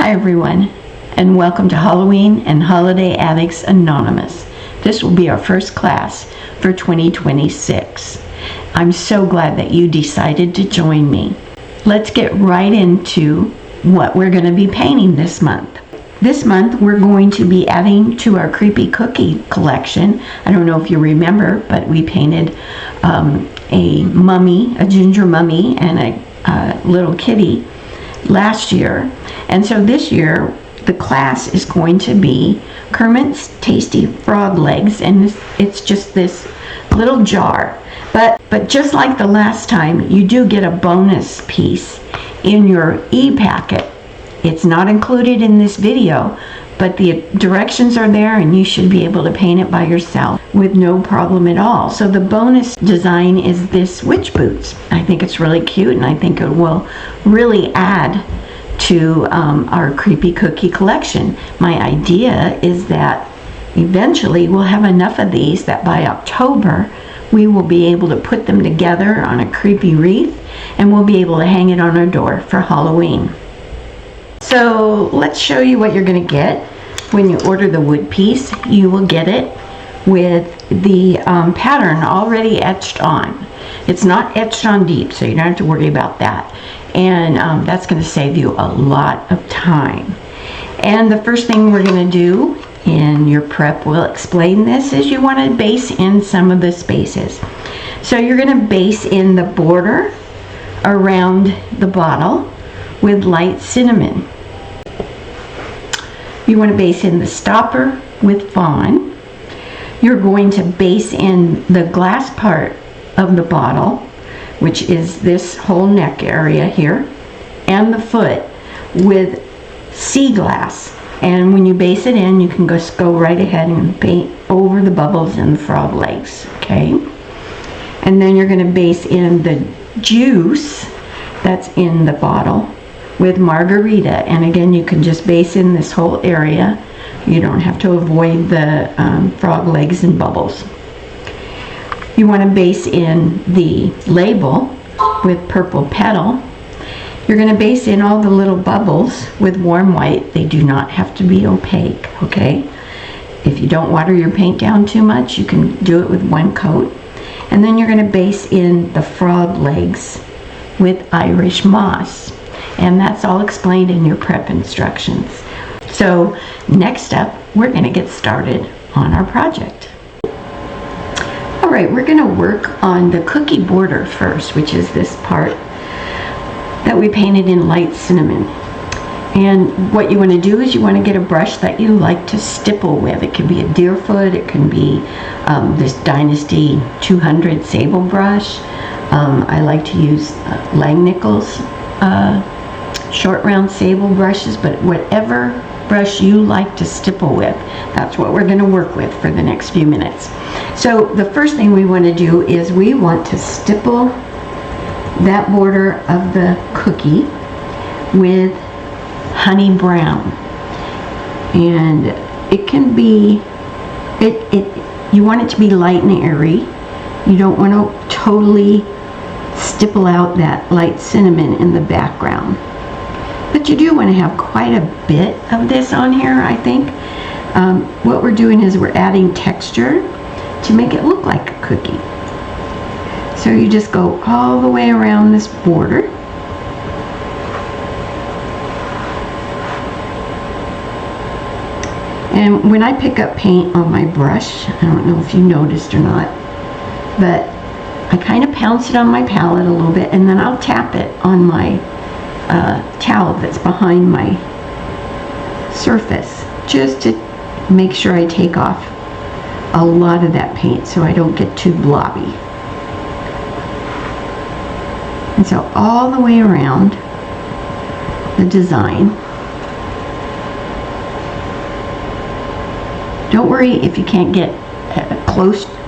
Hi everyone, and welcome to Halloween and Holiday Addicts Anonymous. This will be our first class for 2026. I'm so glad that you decided to join me. Let's get right into what we're going to be painting this month. This month we're going to be adding to our creepy cookie collection. I don't know if you remember, but we painted a mummy, a ginger mummy, and a little kitty last year. And so this year the class is going to be Kermit's Tasty Frog Legs, and it's just this little jar. But just like the last time, you do get a bonus piece in your e-packet. It's not included in this video, but the directions are there and you should be able to paint it by yourself with no problem at all. So the bonus design is this witch boots. I think it's really cute, and I think it will really add to our creepy cookie collection. My idea is that eventually we'll have enough of these that by October we will be able to put them together on a creepy wreath, and we'll be able to hang it on our door for Halloween. So let's show you what you're going to get when you order the wood piece. You will get it with the pattern already etched on. It's not etched on deep, so you don't have to worry about that. And that's going to save you a lot of time. And the first thing we're going to do in your prep, we'll explain this, is you want to base in some of the spaces. So you're going to base in the border around the bottle with light cinnamon. You want to base in the stopper with fawn. You're going to base in the glass part of the bottle, which is this whole neck area here, and the foot with sea glass. And when you base it in, you can just go right ahead and paint over the bubbles and the frog legs, okay? And then you're going to base in the juice that's in the bottle with margarita. And again, you can just base in this whole area. You don't have to avoid the frog legs and bubbles. You want to base in the label with purple petal. You're going to base in all the little bubbles with warm white. They do not have to be opaque, okay? If you don't water your paint down too much, you can do it with one coat. And then you're going to base in the frog legs with Irish moss. And that's all explained in your prep instructions. So next up, we're going to get started on our project. All right, we're going to work on the cookie border first, which is this part that we painted in light cinnamon. And what you want to do is you want to get a brush that you like to stipple with. It can be a Deerfoot, it can be this Dynasty 200 sable brush. I like to use Langnickel's short round sable brushes, but whatever brush you like to stipple with, that's what we're going to work with for the next few minutes. So the first thing we want to do is we want to stipple that border of the cookie with honey brown. And it can be, you want it to be light and airy. You don't want to totally stipple out that light cinnamon in the background. But you do want to have quite a bit of this on here, I think. What we're doing is we're adding texture to make it look like a cookie. So you just go all the way around this border. And when I pick up paint on my brush, I don't know if you noticed or not, but I kind of pounce it on my palette a little bit, and then I'll tap it on my towel that's behind my surface, just to make sure I take off a lot of that paint so I don't get too blobby. And so all the way around the design. Don't worry if you can't get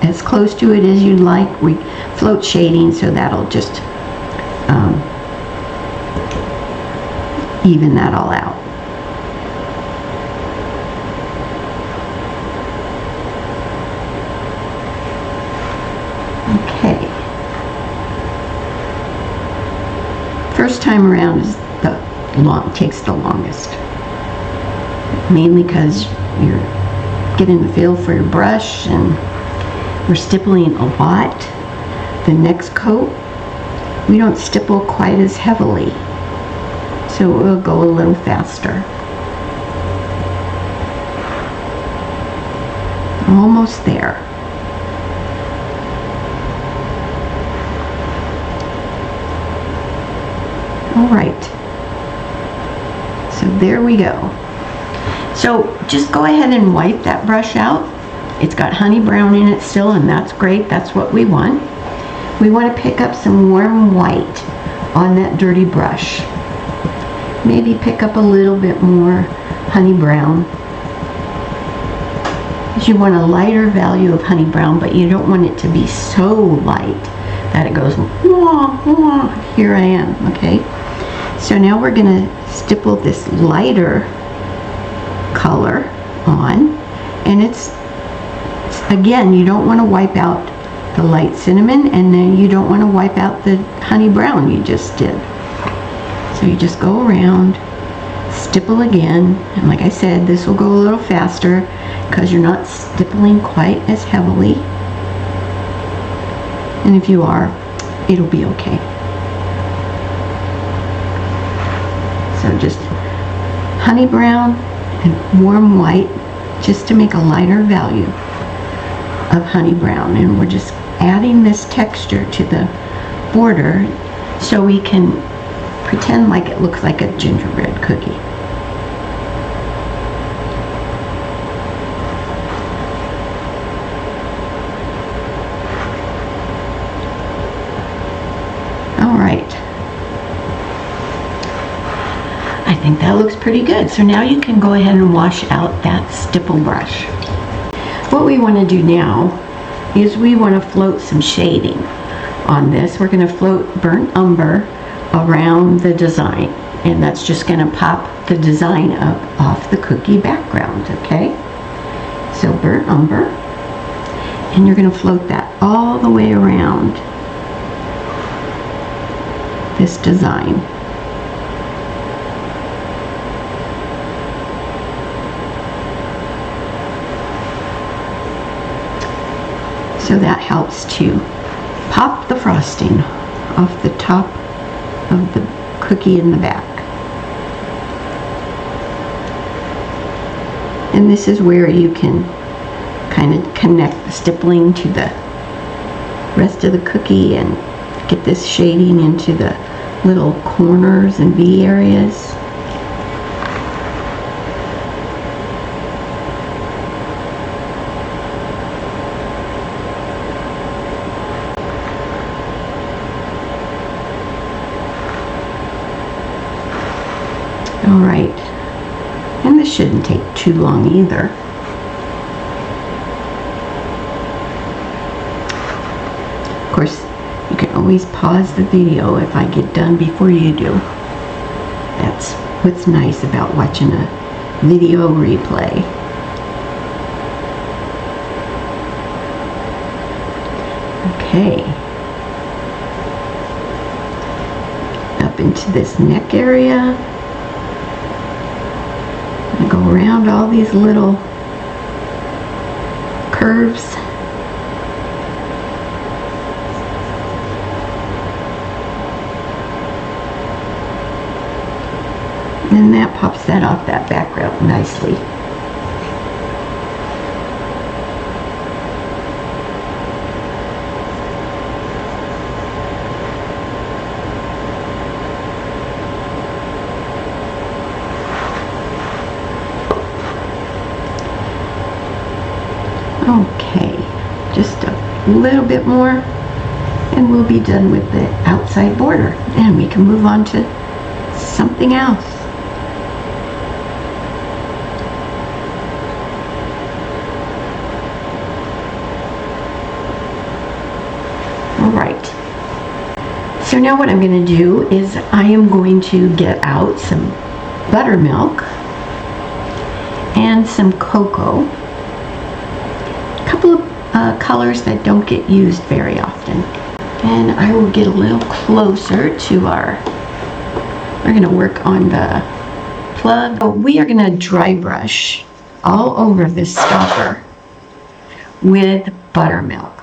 as close to it as you'd like. We float shading, so that'll just even that all out. Okay. First time around is takes the longest. mainly because you're getting the feel for your brush, and we're stippling a lot. The next coat, we don't stipple quite as heavily, so it will go a little faster. Almost there. All right. So there we go. So just go ahead and wipe that brush out. It's got honey brown in it still, and that's great. That's what we want. We want to pick up some warm white on that dirty brush. Maybe pick up a little bit more honey brown. You want a lighter value of honey brown, but you don't want it to be so light that it goes, wah, wah, here I am, okay? So now we're gonna stipple this lighter color on, and it's again, you don't want to wipe out the light cinnamon, and then you don't want to wipe out the honey brown you just did. So you just go around, stipple again, and like I said, this will go a little faster because you're not stippling quite as heavily. And if you are, it'll be okay. So just honey brown and warm white, just to make a lighter value of honey brown. And we're just adding this texture to the border so we can pretend like it looks like a gingerbread cookie. All right. I think that looks pretty good. So now you can go ahead and wash out that stipple brush. What we want to do now is we want to float some shading on this. We're going to float burnt umber around the design, and that's just going to pop the design up off the cookie background, okay? So burnt umber, and you're going to float that all the way around this design. So that helps to pop the frosting off the top of the cookie in the back. And this is where you can kind of connect the stippling to the rest of the cookie and get this shading into the little corners and V areas. All right, and this shouldn't take too long either. Of course, you can always pause the video if I get done before you do. That's what's nice about watching a video replay. Okay. Up into this neck area. And go around all these little curves. And that pops that off that background nicely. Okay, just a little bit more and we'll be done with the outside border, and we can move on to something else. Alright, so now what I'm going to do is I am going to get out some buttermilk and some cocoa. A couple of colors that don't get used very often. And I will get a little closer to we're going to work on the plug. So we are going to dry brush all over this stopper with buttermilk.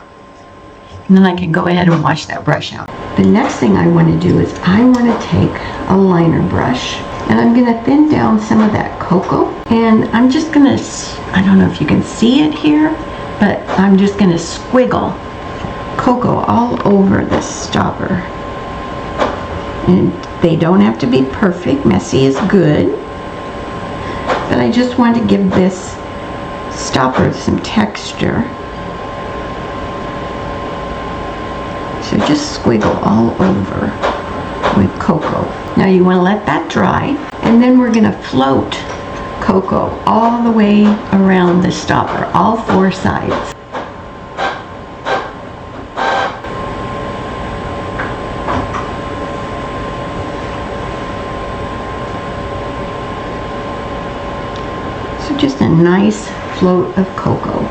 And then I can go ahead and wash that brush out. The next thing I want to do is I want to take a liner brush and I'm going to thin down some of that cocoa. And I'm just going to, I don't know if you can see it here, but I'm just going to squiggle cocoa all over this stopper. And they don't have to be perfect. Messy is good. But I just want to give this stopper some texture. So just squiggle all over with cocoa. Now you want to let that dry, and then we're going to float cocoa all the way around the stopper, all four sides. So just a nice float of cocoa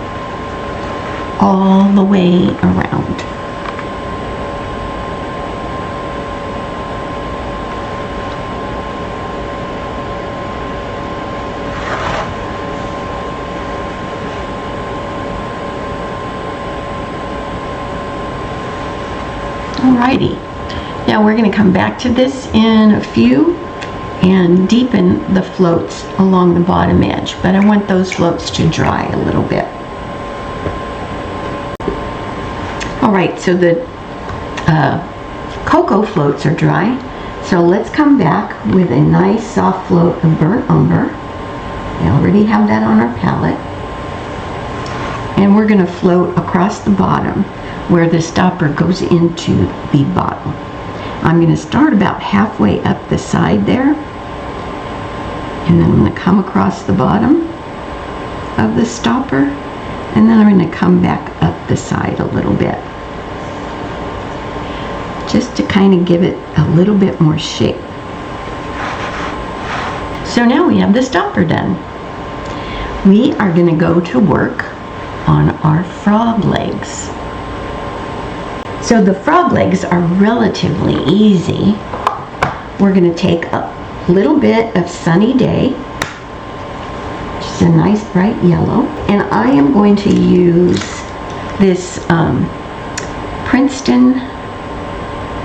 all the way around. Alrighty, now we're going to come back to this in a few and deepen the floats along the bottom edge, but I want those floats to dry a little bit. Alright, so the cocoa floats are dry, so let's come back with a nice soft float of burnt umber. We already have that on our palette. And we're going to float across the bottom where the stopper goes into the bottle. I'm going to start about halfway up the side there, and then I'm going to come across the bottom of the stopper, and then I'm going to come back up the side a little bit, just to kind of give it a little bit more shape. So now we have the stopper done. We are going to go to work on our frog legs. So the frog legs are relatively easy. We're going to take a little bit of Sunny Day, which is a nice bright yellow, and I am going to use this Princeton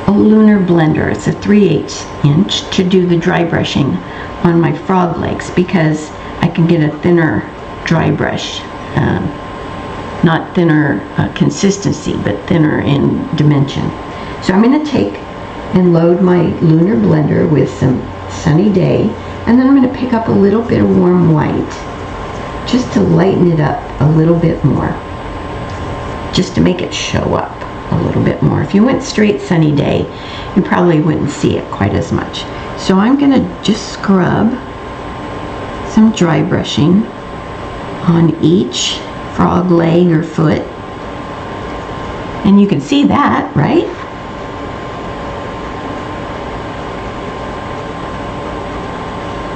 Lunar Blender. It's a 3/8 inch to do the dry brushing on my frog legs because I can get a thinner dry brush. Not thinner consistency, but thinner in dimension. So I'm going to take and load my Lunar Blender with some Sunny Day, and then I'm going to pick up a little bit of warm white just to lighten it up a little bit more, just to make it show up a little bit more. If you went straight Sunny Day, you probably wouldn't see it quite as much. So I'm going to just scrub some dry brushing on each frog leg or foot, and you can see that, right?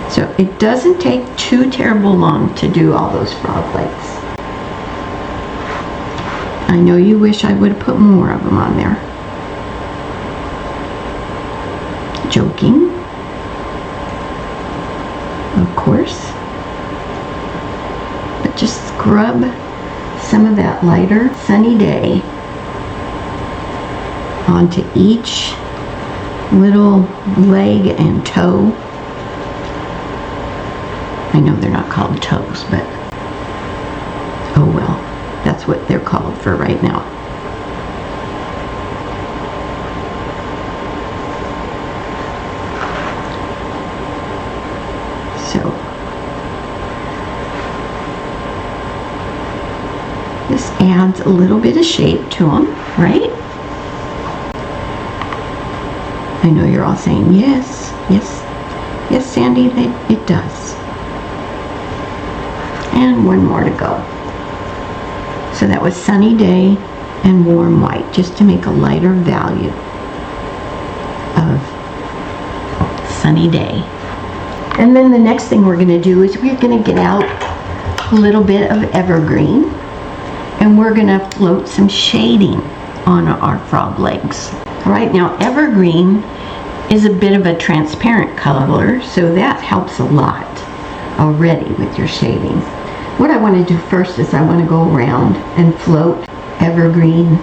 So it doesn't take too terrible long to do all those frog legs. I know you wish I would have put more of them on there. Joking, of course, but just scrub some of that lighter Sunny Day onto each little leg and toe. I know they're not called toes, but oh well, that's what they're called for right now. So this adds a little bit of shape to them, right? I know you're all saying, yes, yes, yes, Sandy, it does. And one more to go. So that was Sunny Day and warm white, just to make a lighter value of Sunny Day. And then the next thing we're going to do is we're going to get out a little bit of evergreen, and we're going to float some shading on our frog legs. All right, now evergreen is a bit of a transparent color, so that helps a lot already with your shading. What I want to do first is I want to go around and float evergreen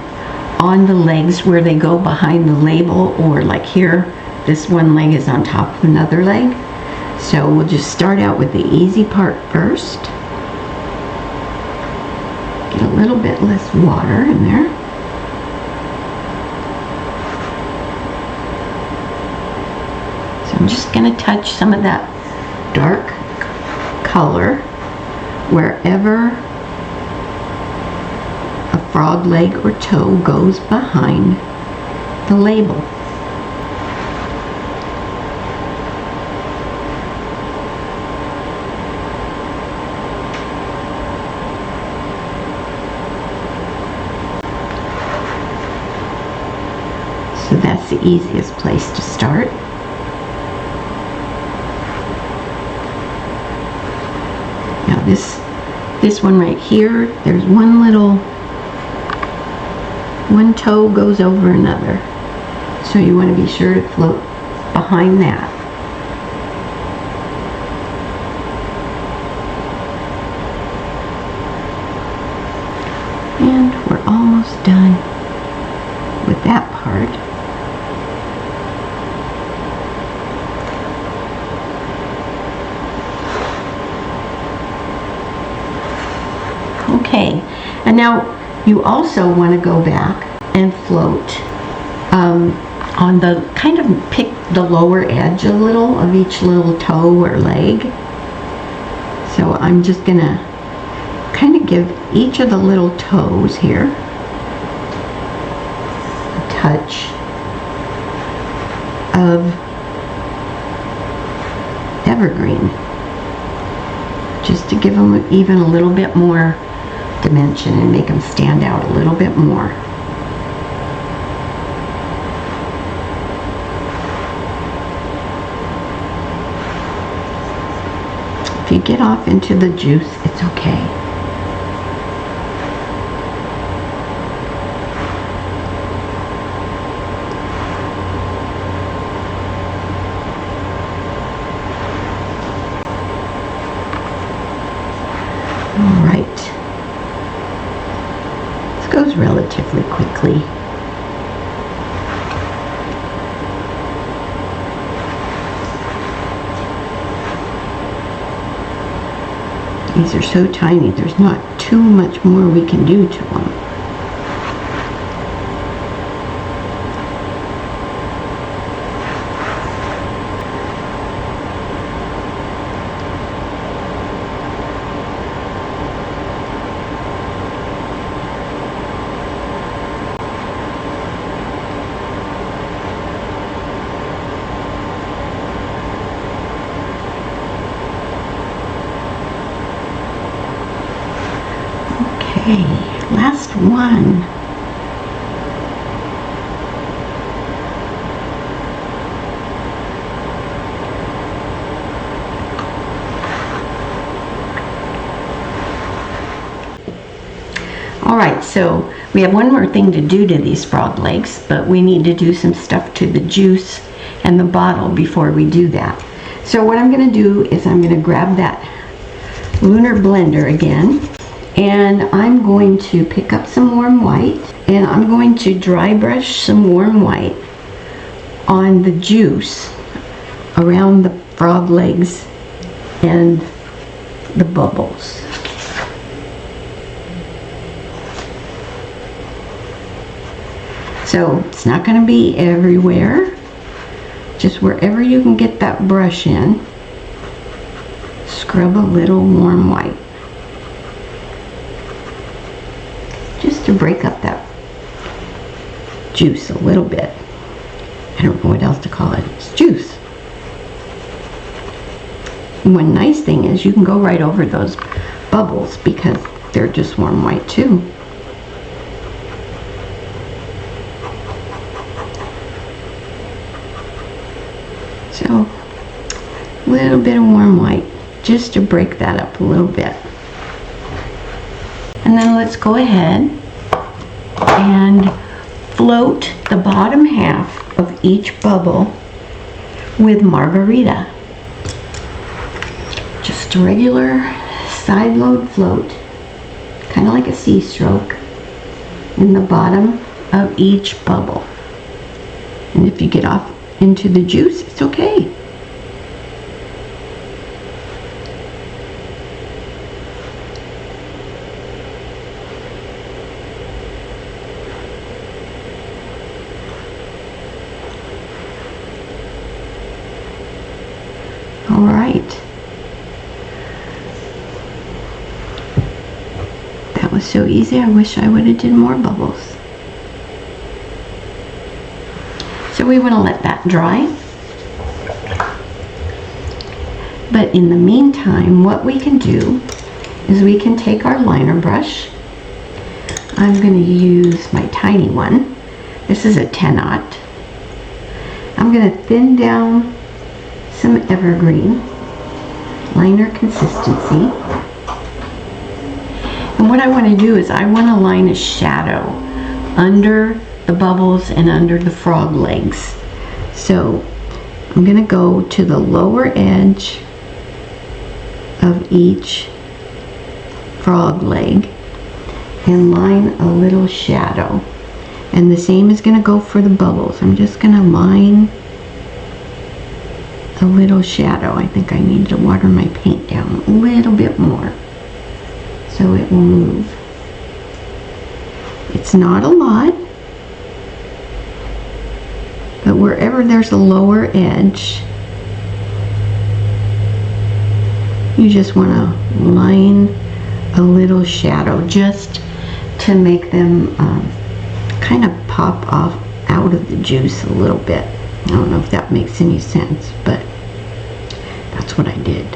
on the legs where they go behind the label, or like here, this one leg is on top of another leg. So we'll just start out with the easy part first. Get a little bit less water in there. So I'm just going to touch some of that dark color wherever a frog leg or toe goes behind the label. So that's the easiest place to start. Now this one right here, there's one toe goes over another. So you want to be sure to float behind that. And we're almost done with that part. Okay, and now you also want to go back and float on the, kind of pick the lower edge a little of each little toe or leg. So I'm just going to kind of give each of the little toes here a touch of evergreen, just to give them even a little bit more dimension and make them stand out a little bit more. If you get off into the juice, it's okay. All right. This goes relatively quickly. These are so tiny, there's not too much more we can do to them. Okay, last one. All right, so we have one more thing to do to these frog legs, but we need to do some stuff to the juice and the bottle before we do that. So what I'm going to do is I'm going to grab that lunar blender again, and I'm going to pick up some warm white, and I'm going to dry brush some warm white on the juice around the frog legs and the bubbles. So it's not going to be everywhere, just wherever you can get that brush in, scrub a little warm white. Just to break up that juice a little bit. I don't know what else to call it. It's juice. And one nice thing is you can go right over those bubbles because they're just warm white too. So, a little bit of warm white just to break that up a little bit. And then let's go ahead and float the bottom half of each bubble with Margarita. Just a regular side load float, kind of like a sea stroke, in the bottom of each bubble. And if you get off into the juice, it's okay. All right. That was so easy. I wish I would have did more bubbles. So we want to let that dry. But in the meantime, what we can do is we can take our liner brush. I'm going to use my tiny one. This is a 10-aught. I'm going to thin down some evergreen liner consistency. And what I want to do is I want to line a shadow under the bubbles and under the frog legs. So I'm going to go to the lower edge of each frog leg and line a little shadow. And the same is going to go for the bubbles. I'm just going to line a little shadow. I think I need to water my paint down a little bit more so it will move. It's not a lot, but wherever there's a lower edge, you just want to line a little shadow just to make them kind of pop off out of the juice a little bit. I don't know if that makes any sense, but that's what I did.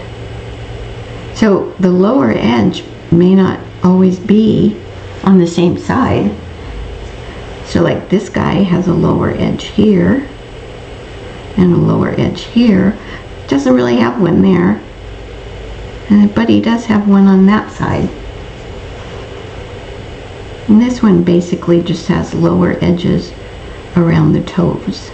So the lower edge may not always be on the same side. So like this guy has a lower edge here and a lower edge here. Doesn't really have one there, but he does have one on that side. And this one basically just has lower edges around the toes.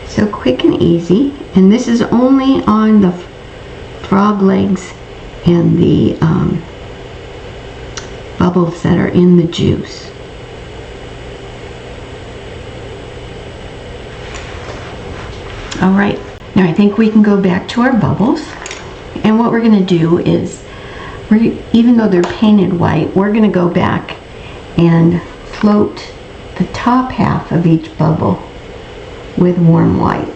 So quick and easy, and this is only on the frog legs and the bubbles that are in the juice. All right, now I think we can go back to our bubbles, and what we're going to do is, even though they're painted white, we're going to go back and float the top half of each bubble with warm white.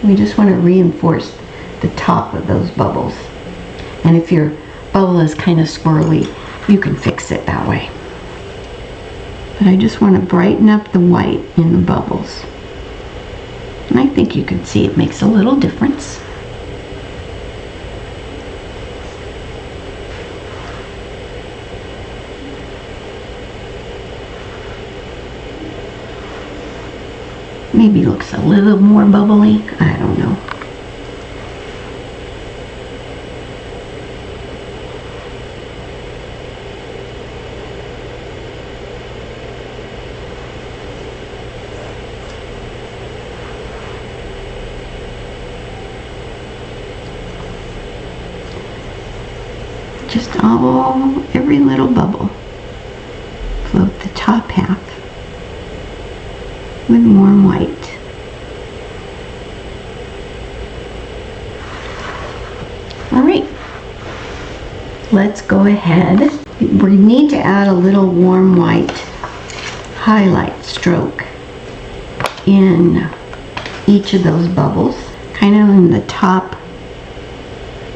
We just want to reinforce the top of those bubbles. And if your bubble is kind of swirly, you can fix it that way. But I just want to brighten up the white in the bubbles. And I think you can see it makes a little difference. Maybe looks a little more bubbly. I don't know. Just every little bubble. Float the top half with warm white. All right, let's go ahead. We need to add a little warm white highlight stroke in each of those bubbles, kind of in the top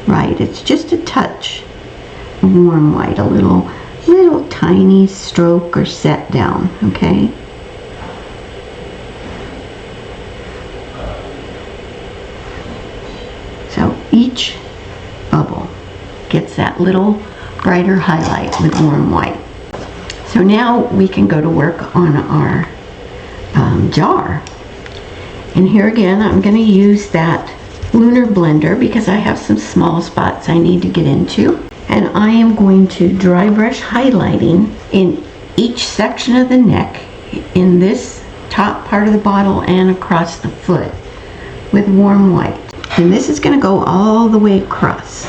right. It's just a touch of warm white, a little tiny stroke or set down, okay? So each bubble gets that little brighter highlight with warm white. So now we can go to work on our jar. And here again, I'm going to use that lunar blender because I have some small spots I need to get into. And I am going to dry brush highlighting in each section of the neck, in this top part of the bottle and across the foot with warm white. And this is going to go all the way across.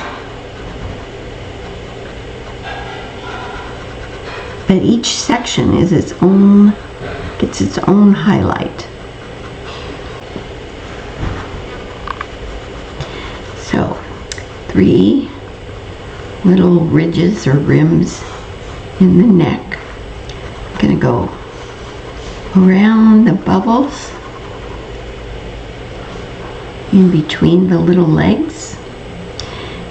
But each section is gets its own highlight. So 3 little ridges or rims in the neck. I'm going to go around the bubbles, in between the little legs.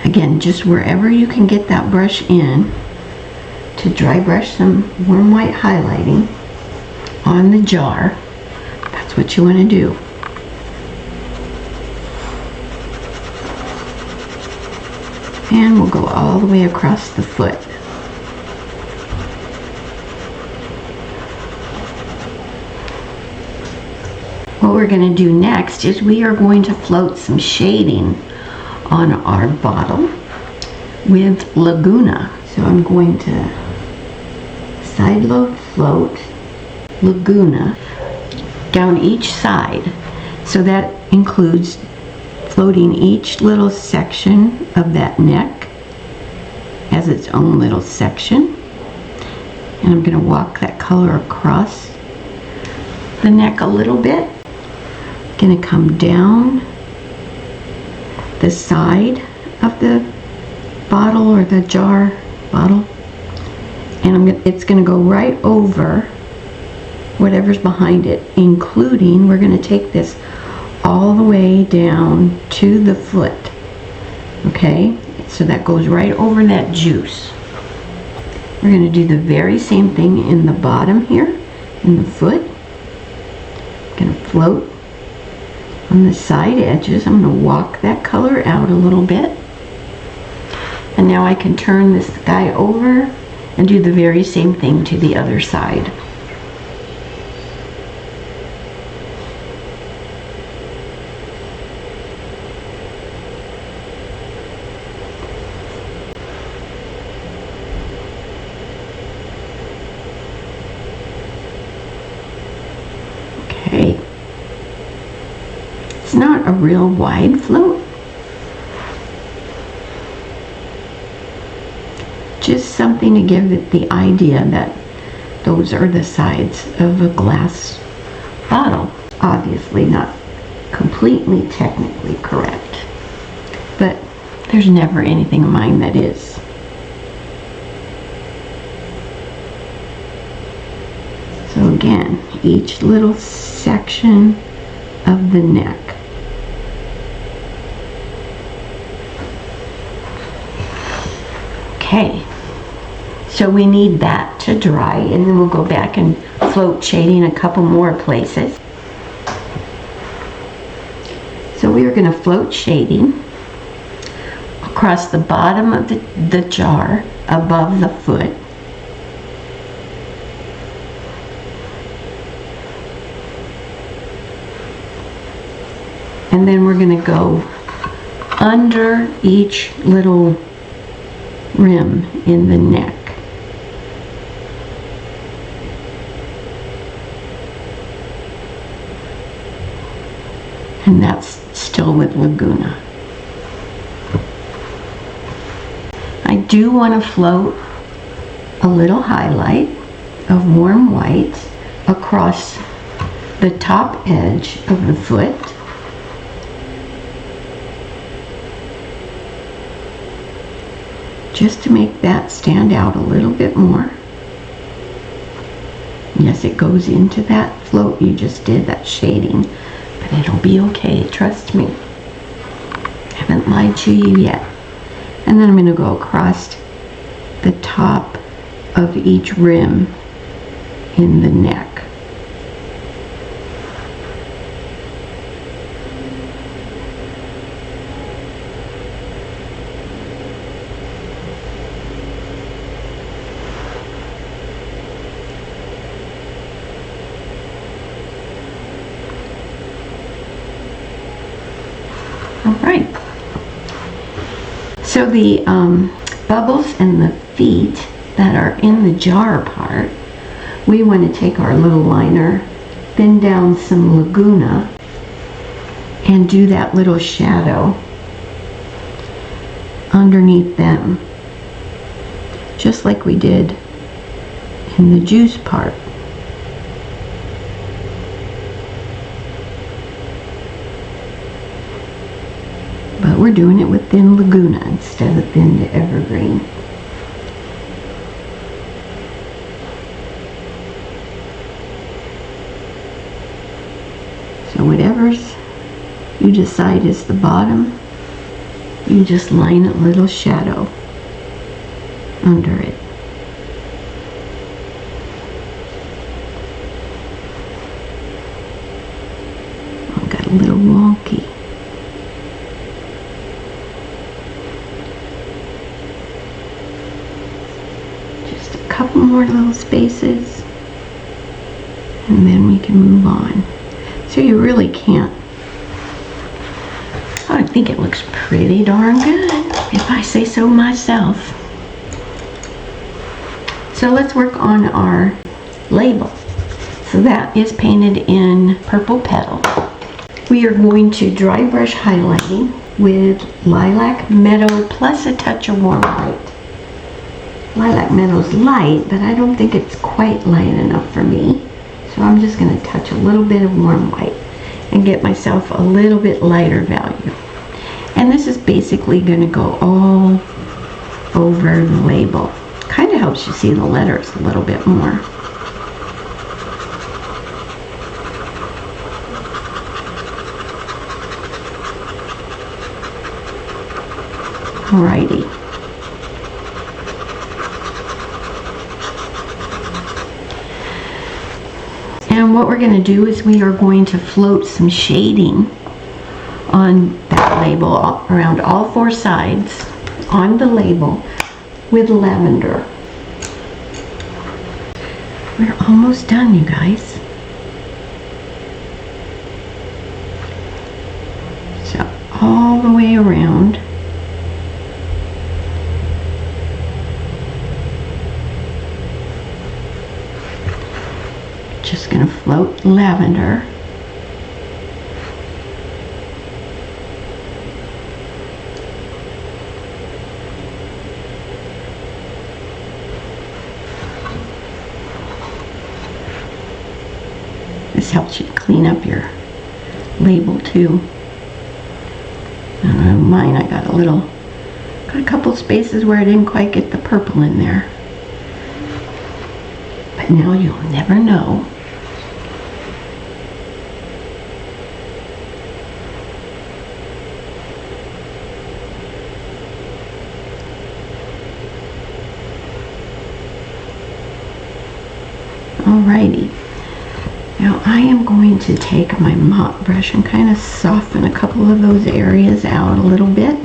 Again, just wherever you can get that brush in, to dry brush some warm white highlighting on the jar. That's what you want to do. And we'll go all the way across the foot. What we're going to do next is we are going to float some shading on our bottle with Laguna. So I'm going to side load float Laguna down each side. So that includes floating each little section of that neck as its own little section. And I'm going to walk that color across the neck a little bit. Going to come down the side of the bottle or the jar bottle, and it's going to go right over whatever's behind it, including we're going to take this all the way down to the foot. Okay, so that goes right over that juice. We're going to do the very same thing in the bottom here, in the foot. Going to float on the side edges. I'm going to walk that color out a little bit. And now I can turn this guy over and do the very same thing to the other side. Okay. It's not a real wide float. Just something to give it the idea that those are the sides of a glass bottle. Obviously not completely technically correct, but there's never anything of mine that is. So again, each little section of the neck. Okay, so we need that to dry, and then we'll go back and float shading a couple more places. So we are going to float shading across the bottom of the jar above the foot. And then we're going to go under each little rim in the neck. And that's still with Laguna. I do want to float a little highlight of warm white across the top edge of the foot. Just to make that stand out a little bit more. Yes, it goes into that float you just did, that shading, but it'll be okay, trust me. I haven't lied to you yet. And then I'm going to go across the top of each rim in the neck. All right. So the bubbles and the feet that are in the jar part, we want to take our little liner, thin down some Laguna, and do that little shadow underneath them, just like we did in the juice part. But we're doing it with thin Laguna instead of thin to evergreen. So whatever's you decide is the bottom, you just line a little shadow under it. Oh, got a little wonky. Just a couple more little spaces, and then we can move on. So you really can't. I think it looks pretty darn good, if I say so myself. So let's work on our label. So that is painted in Purple Petal. We are going to dry brush highlighting with Lilac Meadow plus a touch of warm white. Lilac Meadow's light, but I don't think it's quite light enough for me. So I'm just going to touch a little bit of warm white and get myself a little bit lighter value. And this is basically going to go all over the label. Kind of helps you see the letters a little bit more. Alrighty. And what we're going to do is we are going to float some shading on that label around all four sides on the label with lavender. We're almost done, you guys. So all the way around. Just going to float lavender. This helps you clean up your label too. Mine, I got a couple spaces where I didn't quite get the purple in there. But now you'll never know. Alrighty. Now I am going to take my mop brush and kind of soften a couple of those areas out a little bit.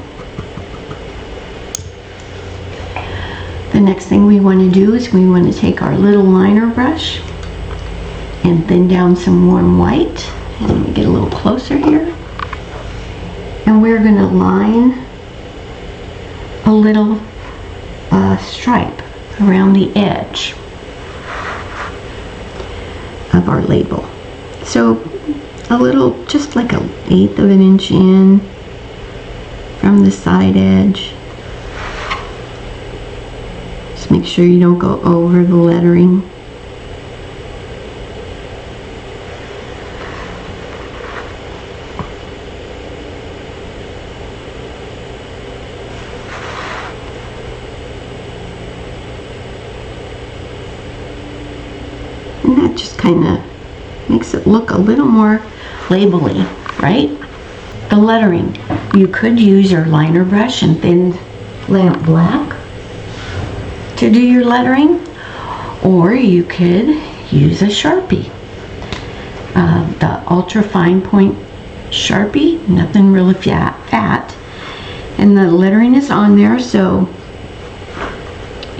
The next thing we want to do is we want to take our little liner brush and thin down some warm white. And let me get a little closer here. And we're going to line a little stripe around the edge of our label. So a little, just like 1/8 of an inch in from the side edge. Just make sure you don't go over the lettering. And that just kind of makes it look a little more label-y, right? The lettering. You could use your liner brush and thin lamp black to do your lettering, or you could use a Sharpie. The ultra fine point Sharpie, nothing really fat, and the lettering is on there, so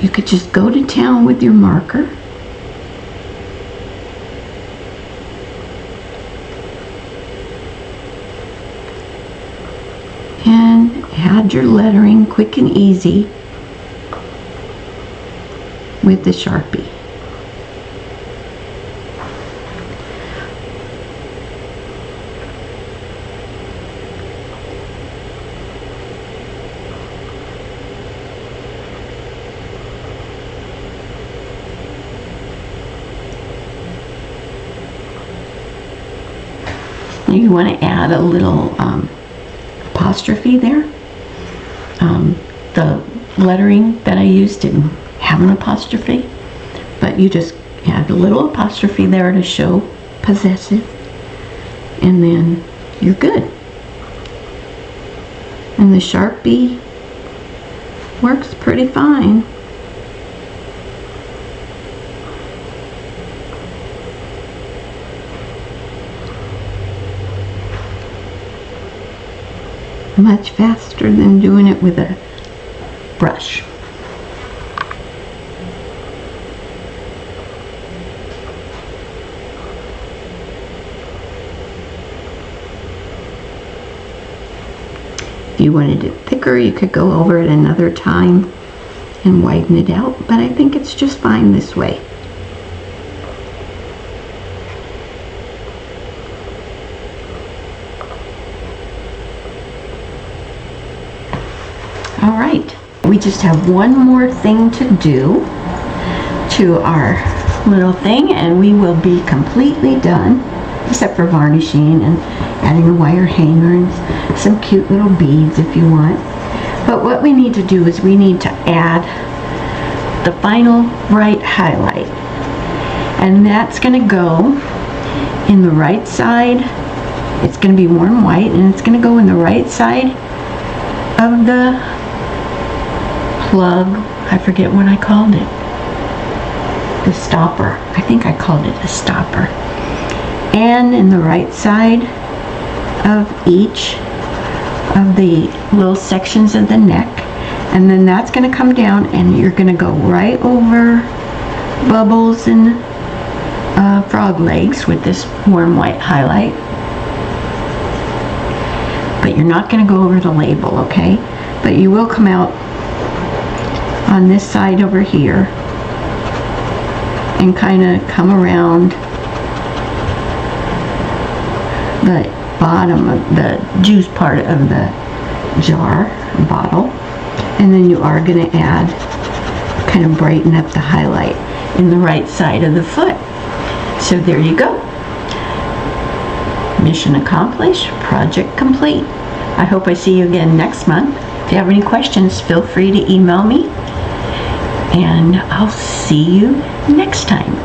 you could just go to town with your marker. add your lettering quick and easy with the Sharpie. You want to add a little apostrophe there. The lettering that I used didn't have an apostrophe, but you just add a little apostrophe there to show possessive, and then you're good. And the Sharpie works pretty fine. Much faster than doing it with a brush. If you wanted it thicker, you could go over it another time and widen it out, but I think it's just fine this way. All right, we just have one more thing to do to our little thing and we will be completely done, except for varnishing and adding a wire hanger and some cute little beads if you want. But what we need to do is we need to add the final bright highlight, and that's going to go in the right side. It's going to be warm white, and it's going to go in the right side of the plug. I forget what I called it. The stopper. I think I called it a stopper. And in the right side of each of the little sections of the neck. And then that's going to come down and you're going to go right over Bubbles and frog legs with this warm white highlight. But you're not going to go over the label, okay? But you will come out on this side over here and kind of come around the bottom of the juice part of the jar, bottle, and then you are going to add, kind of brighten up the highlight in the right side of the foot. So there you go. Mission accomplished, project complete. I hope I see you again next month. If you have any questions, feel free to email me, and I'll see you next time.